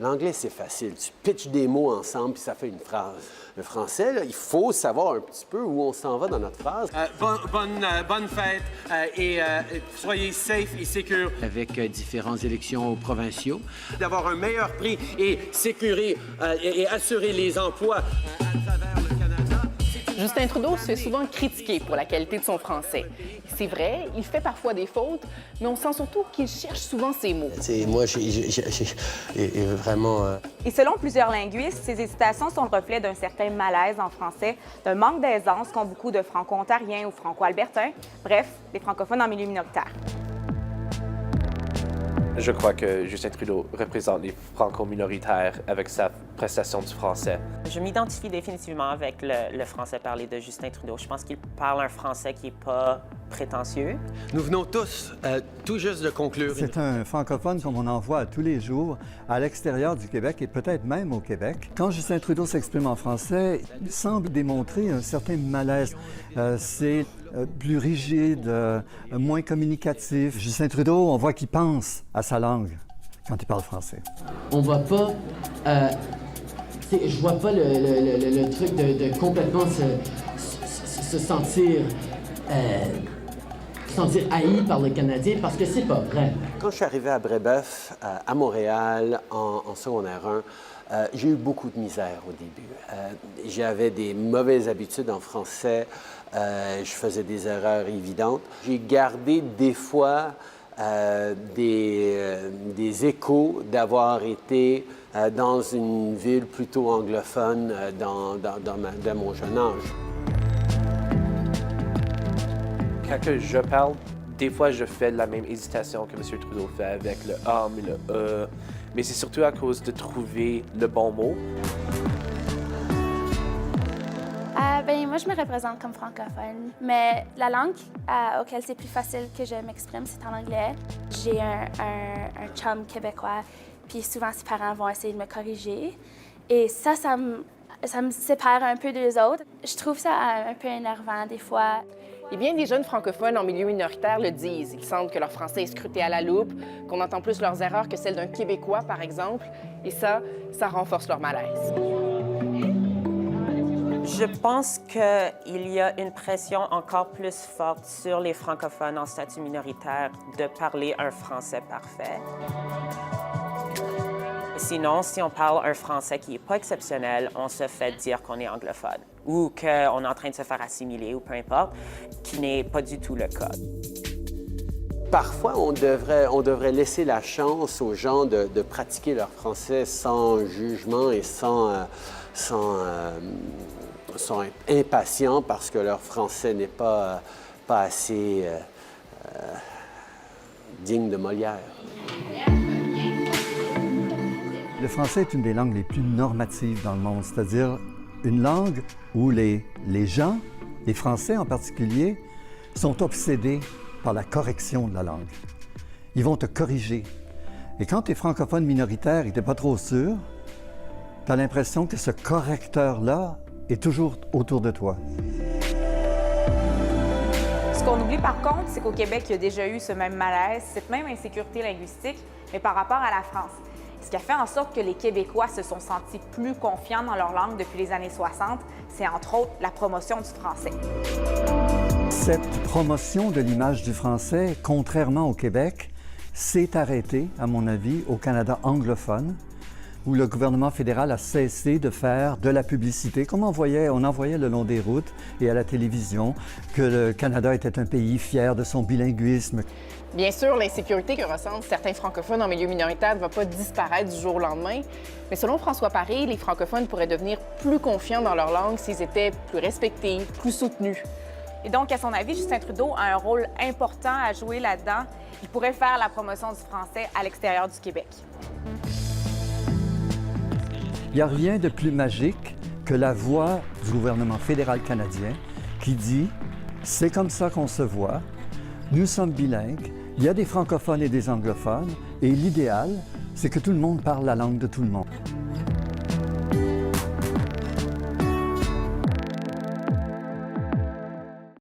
L'anglais, c'est facile. Tu pitches des mots ensemble, puis ça fait une phrase. Le français, là, il faut savoir un petit peu où on s'en va dans notre phrase. Bonne fête et soyez safe et sécure. Avec différentes élections provinciaux. D'avoir un meilleur prix et sécuriser et assurer les emplois à travers le Canada. Justin Trudeau se fait souvent critiquer pour la qualité de son français. C'est vrai, il fait parfois des fautes, mais on sent surtout qu'il cherche souvent ses mots. Moi, j'ai vraiment... Et selon plusieurs linguistes, ces hésitations sont le reflet d'un certain malaise en français, d'un manque d'aisance qu'ont beaucoup de franco-ontariens ou franco-albertains, bref, des francophones en milieu minoritaire. Je crois que Justin Trudeau représente les franco-minoritaires avec sa prestation du français. Je m'identifie définitivement avec le français parlé de Justin Trudeau. Je pense qu'il parle un français qui n'est pas prétentieux. Nous venons tous tout juste de conclure. C'est un francophone comme on en voit tous les jours à l'extérieur du Québec et peut-être même au Québec. Quand Justin Trudeau s'exprime en français, il semble démontrer un certain malaise. C'est plus rigide, moins communicatif. Justin Trudeau, on voit qu'il pense à sa langue quand il parle français. On va pas... je vois pas le truc de complètement se sentir haï par le Canadien, parce que c'est pas vrai. Quand je suis arrivé à Brébeuf, à Montréal, en secondaire 1, j'ai eu beaucoup de misère au début. J'avais des mauvaises habitudes en français. Je faisais des erreurs évidentes. J'ai gardé des fois des échos d'avoir été dans une ville plutôt anglophone dans mon jeune âge. Quand que je parle, des fois, je fais la même hésitation que M. Trudeau fait avec le « a » mais le « e ». Mais c'est surtout à cause de trouver le bon mot. Moi, je me représente comme francophone, mais la langue auquel c'est plus facile que je m'exprime, c'est en anglais. J'ai un chum québécois, puis souvent ses parents vont essayer de me corriger. Et ça me sépare un peu des autres. Je trouve ça un peu énervant des fois. Et bien des jeunes francophones en milieu minoritaire le disent. Ils sentent que leur français est scruté à la loupe, qu'on entend plus leurs erreurs que celles d'un Québécois, par exemple. Et ça renforce leur malaise. Je pense qu'il y a une pression encore plus forte sur les francophones en statut minoritaire de parler un français parfait. Sinon, si on parle un français qui n'est pas exceptionnel, on se fait dire qu'on est anglophone ou qu'on est en train de se faire assimiler ou peu importe, qui n'est pas du tout le cas. Parfois, on devrait laisser la chance aux gens de pratiquer leur français sans jugement et sont impatients parce que leur français n'est pas assez digne de Molière. Le français est une des langues les plus normatives dans le monde, c'est-à-dire une langue où les gens, les Français en particulier, sont obsédés par la correction de la langue. Ils vont te corriger. Et quand tu es francophone minoritaire et que tu n'es pas trop sûr, tu as l'impression que ce correcteur-là est toujours autour de toi. Ce qu'on oublie par contre, c'est qu'au Québec, il y a déjà eu ce même malaise, cette même insécurité linguistique, mais par rapport à la France. Ce qui a fait en sorte que les Québécois se sont sentis plus confiants dans leur langue depuis les années 60, c'est entre autres la promotion du français. Cette promotion de l'image du français, contrairement au Québec, s'est arrêtée, à mon avis, au Canada anglophone, où le gouvernement fédéral a cessé de faire de la publicité, comme on envoyait le long des routes et à la télévision, que le Canada était un pays fier de son bilinguisme. Bien sûr, l'insécurité que ressentent certains francophones en milieu minoritaire ne va pas disparaître du jour au lendemain, mais selon François Paré, les francophones pourraient devenir plus confiants dans leur langue s'ils étaient plus respectés, plus soutenus. Et donc, à son avis, Justin Trudeau a un rôle important à jouer là-dedans. Il pourrait faire la promotion du français à l'extérieur du Québec. Il n'y a rien de plus magique que la voix du gouvernement fédéral canadien qui dit « c'est comme ça qu'on se voit, nous sommes bilingues, il y a des francophones et des anglophones, et l'idéal, c'est que tout le monde parle la langue de tout le monde. »